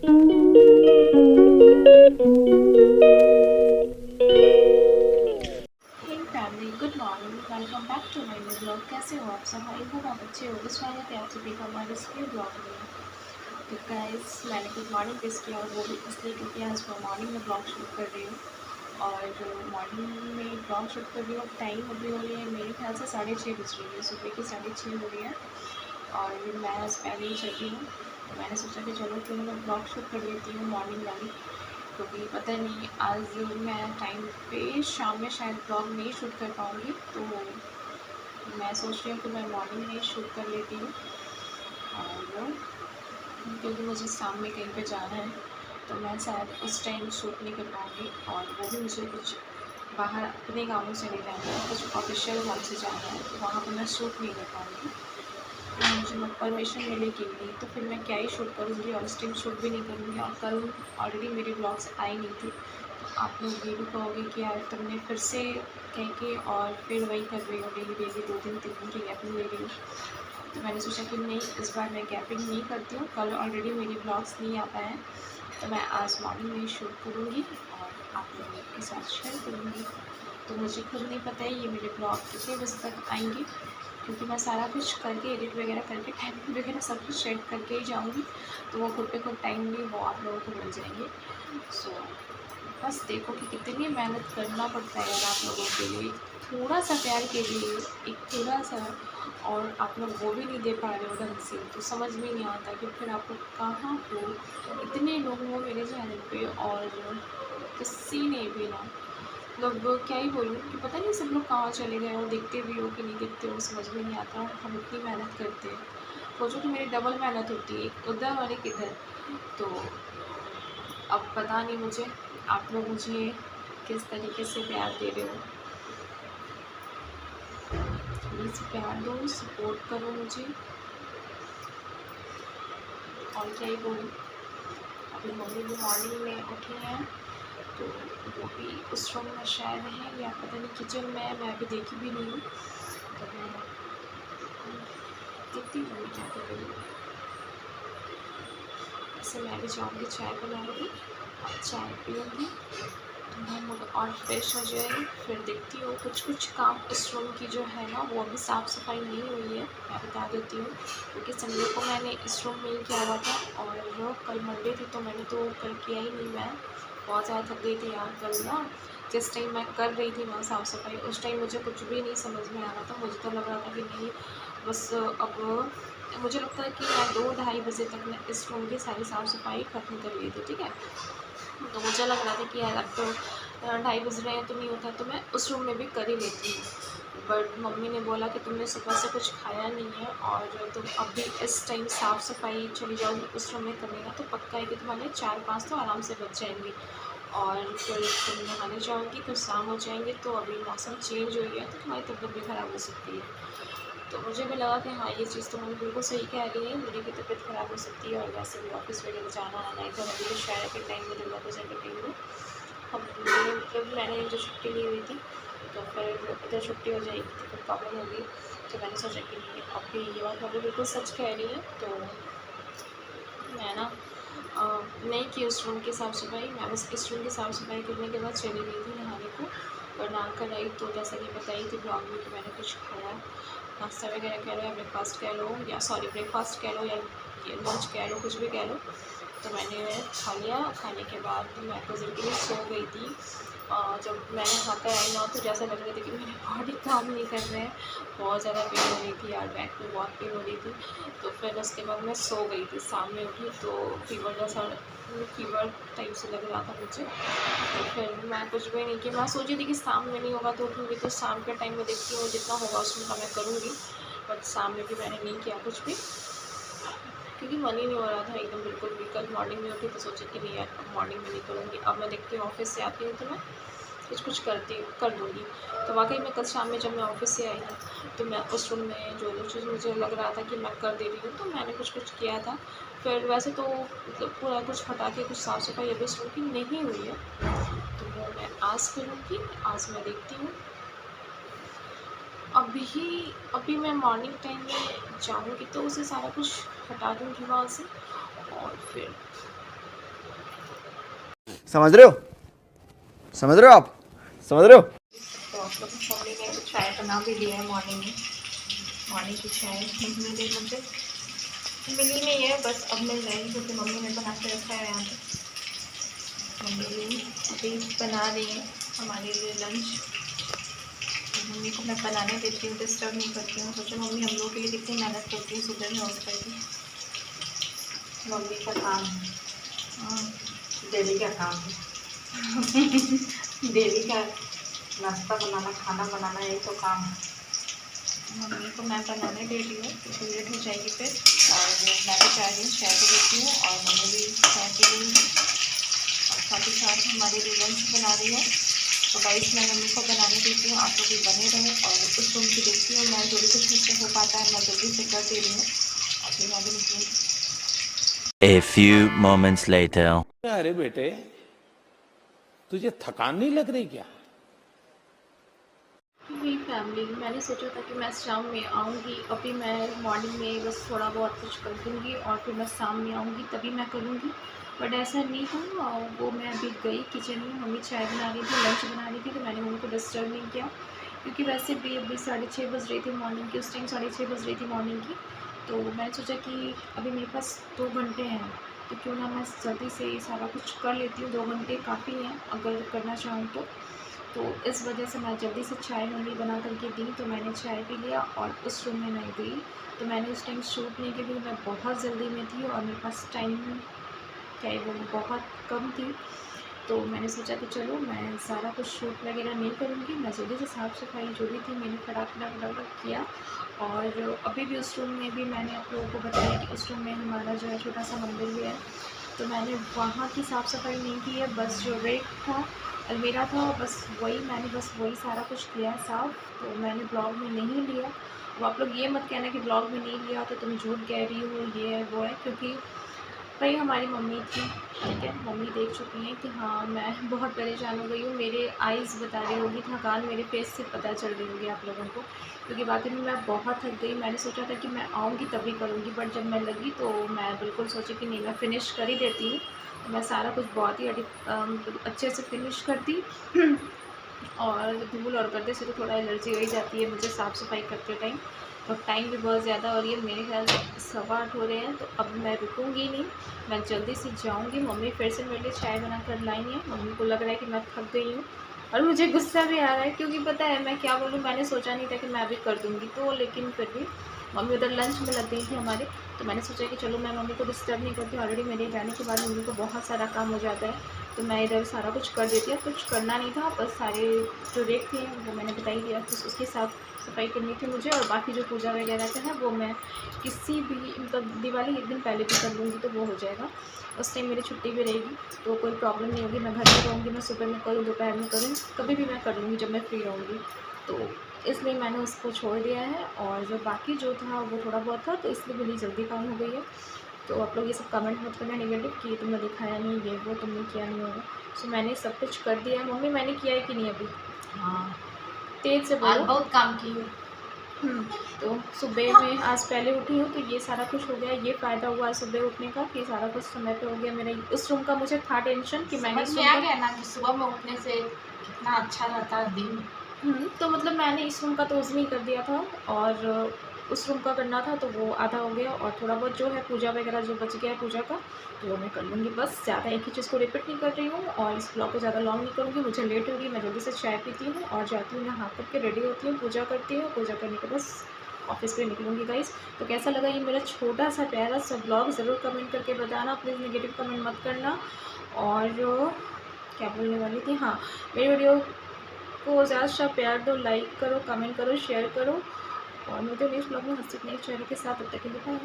Hey family, good morning. Welcome back to my new blog. कैसे हो आप सब? आई होप आप अच्छे हो। स्वागत है आप सभी का हमारे इस न्यू ब्लॉग में। तो गाइस, मैंने गुड मॉर्निंग मिस किया और वो भी इसलिए क्योंकि आज मैं मॉर्निंग में ब्लॉग शूट कर रही हूँ। और मॉर्निंग में ब्लॉग शूट कर रही हूँ। टाइम अभी हो रही है मेरे ख्याल से 6:30 बज रही है, सुबह की 6:30 हो रही है। और मैं आज पहले ही चली हूँ, तो मैंने सोचा कि चलो क्यों मैं ब्लॉग शूट कर लेती हूँ मॉर्निंग वाली, क्योंकि पता नहीं आज मैं टाइम पे शाम में शायद ब्लॉग नहीं शूट कर पाऊँगी। तो मैं सोच रही हूँ कि मैं मॉर्निंग में ही शूट कर लेती हूँ। और क्योंकि मुझे शाम में कहीं पे जाना है, तो मैं शायद उस टाइम शूट नहीं कर पाऊँगी। और वो भी मुझे कुछ बाहर अपने गाँवों से नहीं जाना है, कुछ ऑफिशियल काम से जाना है, तो वहाँ पर मैं शूट नहीं कर पाऊँगी। तो मुझे परमिशन मिलेगी नहीं, तो फिर मैं क्या ही शूट करूँगी और उस टाइम शूट भी नहीं करूँगी। और कल ऑलरेडी मेरी ब्लॉग्स आई नहीं थी, तो आप लोग ये भी कहोगे कि यार तुमने फिर से कह के और फिर वही कर रही हो, डेली डेली 2 दिन 3 दिन की गैपिंग ले रही हो। तो मैंने सोचा कि नहीं, इस बार मैं गैपिंग नहीं करती हूँ। कल ऑलरेडी मेरी ब्लॉग्स नहीं आ पाए हैं, तो मैं आज मॉर्निंग में ही शूट करूँगी और आप लोगों के साथ शेयर करूँगी। तो मुझे खुद नहीं पता है ये मेरे ब्लॉग कितने बजे तक आएंगे, क्योंकि मैं सारा कुछ करके एडिट वगैरह करके टाइमिंग वगैरह सब कुछ सेट करके ही जाऊँगी। तो वो खुद पे खुद टाइमली वो आप लोगों को मिल जाएंगे। सो बस देखो कि कितनी मेहनत करना पड़ता है यार आप लोगों के लिए, थोड़ा सा प्यार के लिए, एक थोड़ा सा। और आप लोग वो भी नहीं दे पा रहे हो ढंग से, तो समझ में नहीं आता कि फिर आप लोग कहाँ हो। इतने लोग हो मेरे चैनल पे और किसी ने भी ना, मतलब क्या ही बोलूँ कि पता नहीं सब लोग कहाँ चले गए और दिखते भी हो कि नहीं दिखते हो, समझ में नहीं आता। हम इतनी मेहनत करते हैं, सोचो कि मेरी डबल मेहनत होती है, एक उधर और एक इधर। तो अब पता नहीं मुझे, आप लोग मुझे किस तरीके से प्यार दे रहे हो। प्लीज़ प्यार दो, सपोर्ट करो मुझे। और क्या ही बोलूँ, अभी मम्मी भी मॉर्निंग में उठी हैं, तो वो भी उस रूम में शायद है या पता नहीं किचन में, मैं अभी देखी भी नहीं हूँ। तो मैं देखती हूँ क्या कर रही हूँ। वैसे मैं भी जाऊँगी, चाय बनाऊँगी और चाय पीऊँगी, तो मैं मूड और फ्रेश हो जाए। फिर देखती हूँ कुछ कुछ काम इस रूम की जो है ना, वो अभी साफ़ सफाई नहीं हुई है, मैं बता देती हूँ। क्योंकि संडे को मैंने इस रूम में ही किया हुआ था और कल मंडे थी, तो मैंने तो कल किया ही नहीं। मैं बहुत ज़्यादा थक गई थी यार कल ना। जिस टाइम मैं कर रही थी ना साफ़ सफाई, उस टाइम मुझे कुछ भी नहीं समझ में आ रहा था। मुझे तो लग रहा था कि नहीं, बस अब मुझे लगता है कि मैं 2-2:30 बजे तक मैं इस रूम की सारी साफ़ सफाई ख़त्म कर ली थी, ठीक है। तो मुझे लग रहा था कि यार अब तो 2:30 बज रहे हैं, तो नहीं होता तो मैं उस रूम में भी कर ही लेती हूँ। बट मम्मी ने बोला कि तुमने सुबह से कुछ खाया नहीं है और तुम अभी इस टाइम साफ़ सफाई चली जाओगी उस रूम में करने का, तो पक्का है कि तुम्हारे 4-5 तो आराम से बच जाएंगे। और फिर तुम नहाने जाओगी तो शाम हो जाएंगे, तो अभी मौसम चेंज हो गया, तो तुम्हारी तबीयत भी ख़राब हो सकती है। तो मुझे भी लगा कि हाँ, ये चीज़ तो मम्मी बिल्कुल सही कह रही है, मेरी भी तबीयत ख़राब हो सकती है। और वैसे भी ऑफिस वगैरह जाना आना इधर अभी तो शहर के टाइम में, दुर्गा पूजा के टाइम में हम मतलब मैंने जो छुट्टी ली हुई थी, तो फिर इधर छुट्टी हो जाएगी तो फिर प्रॉब्लम होगी। तो मैंने सोचा कि नहीं, अभी ये बात मम्मी बिल्कुल सच कह रही है। तो मैं ना नहीं की उस रूम की साफ़ सफाई, मैं बस इस रूम की साफ़ सफाई करने के बाद चली गई थी नहाने को। और नहा कर आई, तो जैसा कि बताई थी ब्लॉग में कि मैंने कुछ खाया, नाश्ता वगैरह कह लो या ब्रेकफास्ट कह लो, या सॉरी ब्रेकफास्ट कह लो या लंच कह लो, कुछ भी कह लो। तो मैंने खा लिया। खाने के बाद मैं कुछ देर के लिए सो गई थी। जब मैंने खाकर आई ना, तो जैसा लग रहा था कि मेरी बॉडी काम नहीं कर रहे हैं, बहुत ज़्यादा पेन हो रही थी यार, बैक में बहुत पेन हो रही थी। तो फिर उसके बाद मैं सो गई थी। शाम में उठी तो फीवर जैसा, फीवर टाइप से लग रहा था मुझे। तो फिर मैं कुछ भी नहीं किया, मैं सोची थी कि शाम में नहीं होगा तो उठूँगी, तो शाम के टाइम में देखती हूँ जितना होगा उसमें का मैं करूँगी। बट शाम में भी मैंने नहीं किया कुछ भी, क्योंकि मन ही नहीं हो रहा था एकदम बिल्कुल भी। कल मॉर्निंग में उठी तो सोची कि नहीं यार, अब मॉर्निंग में नहीं करूँगी। अब मैं देखती हूँ ऑफिस से आती हूँ तो मैं कुछ कुछ कर दूँगी। तो वाक़ई में कल शाम में जब मैं ऑफ़िस से आई ना, तो मैं उस रूम में जो जो चीज़ मुझे लग रहा था कि मैं कर दे रही हूँ, तो मैंने कुछ कुछ किया था। फिर वैसे तो मतलब पूरा कुछ हटा के कुछ साफ़ सफाई अभी इस रूम की नहीं हुई है, तो वो मैं आज करूँगी। आज मैं देखती हूँ, अभी अभी मैं मॉर्निंग टाइम में जाऊँगी तो उसे सारा कुछ हटा दूँगी वहाँ से। और फिर समझ रहे हो? समझ रहे हो आप? समझ रहे हो? तो आप लोग मम्मी ने तो चाय बना भी लिया है मॉर्निंग में। मॉर्निंग की चाय मुझे मिली नहीं है, बस अब मिल जाएगी क्योंकि मम्मी ने बना के रखा है यहाँ पे। मम्मी अभी बना रही हैं हमारे लिए लंच। मम्मी को मैं बनाने देती हूँ, डिस्टर्ब नहीं करती हूँ। सोचो मम्मी हम लोग के लिए कितनी मेहनत करती है सुबह में उठ करके। मम्मी का काम है, हाँ डेली का काम है। डेली का नाश्ता बनाना, खाना बनाना, यही तो काम है। मम्मी को मैं बनाने दे रही हूँ क्योंकि लेट हो जाएगी फिर। और मैं भी चाह रही हूँ, चाय को देती हूँ और मम्मी भी चाय पी रही हूँ और साथ ही साथ हमारे लिए लंच बना रही है। तो गाइस मैं मम्मी को बनाने देती हूँ, आप लोग भी बने रहो। और उस रूम की देखती हूँ मैं, जो भी कुछ मुझसे हो पाता है मैं जल्दी से कर दे रही हूँ और फिर मैं भी निकलूँगी। A few moments later. अरे बेटे, तुझे थकान नहीं लग रही क्या? मेरी फैमिली, मैंने सोचा था कि मैं शाम में आऊँगी। अभी मैं मॉर्निंग में बस थोड़ा बहुत कुछ कर दूँगी और फिर मैं शाम में आऊँगी तभी मैं करूँगी, बट ऐसा नहीं था। और वो मैं अभी गई किचन में, मम्मी चाय बना रही थी, लंच बना रही थी, तो मैंने मम्मी को डिस्टर्ब नहीं किया क्योंकि वैसे भी अभी 6:30 बज रही थी मॉर्निंग की। उस टाइम 6:30 बज रही थी मॉर्निंग की। तो मैंने सोचा कि अभी मेरे पास 2 घंटे हैं, तो क्यों ना मैं जल्दी से सारा कुछ कर लेती हूँ। 2 घंटे काफ़ी हैं अगर करना चाहूँ तो इस वजह से मैं जल्दी से चाय मम्मी बना करके दी, तो मैंने चाय पी लिया और उस रूम में मैं गई। तो मैंने उस टाइम शूट नहीं की क्योंकि मैं बहुत जल्दी में थी और मेरे पास टाइम क्या है वो बहुत कम थी। तो मैंने सोचा कि चलो मैं सारा कुछ शूट वगैरह नहीं करूँगी, मैं जल्दी से साफ़ सफाई जो भी थी मैंने फटाफट किया। और अभी भी उस रूम में भी मैंने आप लोगों को बताया कि उस रूम में हमारा जो है छोटा सा मंदिर भी है, तो मैंने वहाँ की साफ़ सफाई नहीं की है। बस जो रेक था, अलमीरा था, बस वही सारा कुछ किया है साफ़। तो मैंने ब्लॉग में नहीं लिया। अब आप लोग ये मत कहना कि ब्लॉग में नहीं लिया तो तुम झूठ कह रही हो, ये है वो है, क्योंकि भाई हमारी मम्मी थी, ठीक है, मम्मी देख चुकी हैं कि हाँ मैं बहुत परेशान हो गई हूँ। मेरे आइज़ बता रही होगी, थकान मेरे फेस से पता चल रही होगी आप लोगों को, क्योंकि वाकई में मैं बहुत थक गई। मैंने सोचा था कि मैं आऊँगी तभी करूँगी, बट जब मैं लगी तो मैं बिल्कुल सोची कि नहीं मैं फ़िनिश कर ही देती हूँ। तो मैं सारा कुछ बहुत ही अच्छे से फ़िनिश करती। और धूल और गर्दे से तो थोड़ा एलर्जी हो ही जाती है मुझे साफ़ सफाई करते टाइम। तो टाइम भी बहुत ज़्यादा हो रही है, मेरे ख्याल से 8:15 हो रहे हैं, तो अब मैं रुकूँगी नहीं, मैं जल्दी से जाऊँगी। मम्मी फिर से मेरे लिए चाय बना कर लाई हैं। मम्मी को लग रहा है कि मैं थक गई हूँ और मुझे गुस्सा भी आ रहा है क्योंकि पता है मैं क्या बोलूँ, मैंने सोचा नहीं था कि मैं भी कर दूँगी, तो लेकिन फिर भी मम्मी उधर लंच में लग गई थी हमारे। तो मैंने सोचा कि चलो मैं मम्मी को डिस्टर्ब नहीं करती, ऑलरेडी मेरे जाने के बाद मम्मी को बहुत सारा काम हो जाता है, तो मैं इधर सारा कुछ कर देती हूँ। कुछ करना नहीं था, बस सारे जो रेक थे वो मैंने बता ही दिया, तो उसकी साफ़ सफाई करनी थी मुझे। और बाकी जो पूजा वगैरह का है वो मैं किसी भी मतलब दिवाली एक दिन पहले भी कर लूँगी तो वो हो जाएगा। उस टाइम मेरी छुट्टी भी रहेगी तो कोई प्रॉब्लम नहीं होगी, मैं घर में रहूँगी, मैं सुबह में करूँ दोपहर में करूँ, कभी भी मैं कर लूँगी जब मैं फ्री रहूँगी। तो इसलिए मैंने उसको छोड़ दिया है। और जो बाकी जो था वो थोड़ा बहुत था, तो इसलिए मेरी जल्दी काम हो गई है। तो आप लोग ये सब कमेंट मत करना नेगेटिव कि तुमने दिखाया नहीं, ये वो तुमने किया नहीं होगा। सो मैंने सब कुछ कर दिया है। मम्मी मैंने किया है कि नहीं अभी? हाँ, तेज़ से आज बोलो। बहुत काम की हो। तो सुबह में आज पहले उठी हूँ तो ये सारा कुछ हो गया। ये फ़ायदा हुआ है सुबह उठने का कि सारा कुछ समय पे हो गया मेरा। उस रूम का मुझे था टेंशन कि मैंने समझ इस में रूम आ का गया ना कि सुबह में उठने से कितना अच्छा रहता है दिन। तो मतलब मैंने इस रूम का तो उसमें ही कर दिया था और उस रूम का करना था तो वो आधा हो गया। और थोड़ा बहुत जो है पूजा वगैरह जो बच गया है पूजा का, तो वो मैं कर लूँगी। बस ज़्यादा एक ही चीज़ को रिपीट नहीं कर रही हूँ और इस ब्लॉग को ज़्यादा लॉन्ग नहीं करूँगी। मुझे लेट हो रही है, मैं जल्दी से चाय पीती हूँ और जाती हूँ नहा कर के रेडी होती हूँ, पूजा करती हूँ। पूजा करने के बस ऑफिस पे निकलूँगी गाइस। तो कैसा लगा ये मेरा छोटा सा प्यारा सा ब्लॉग, ज़रूर कमेंट करके बताना, प्लीज़ नेगेटिव कमेंट मत करना। और क्या बोलने वाली थी, हाँ, मेरी वीडियो को ज़्यादा से ज़्यादा प्यार दो, लाइक करो, कमेंट करो, शेयर करो। और मिलते हैं नेक्स्ट ब्लॉग में हंसते नए चेहरे के साथ। तब तक के लिए बाय।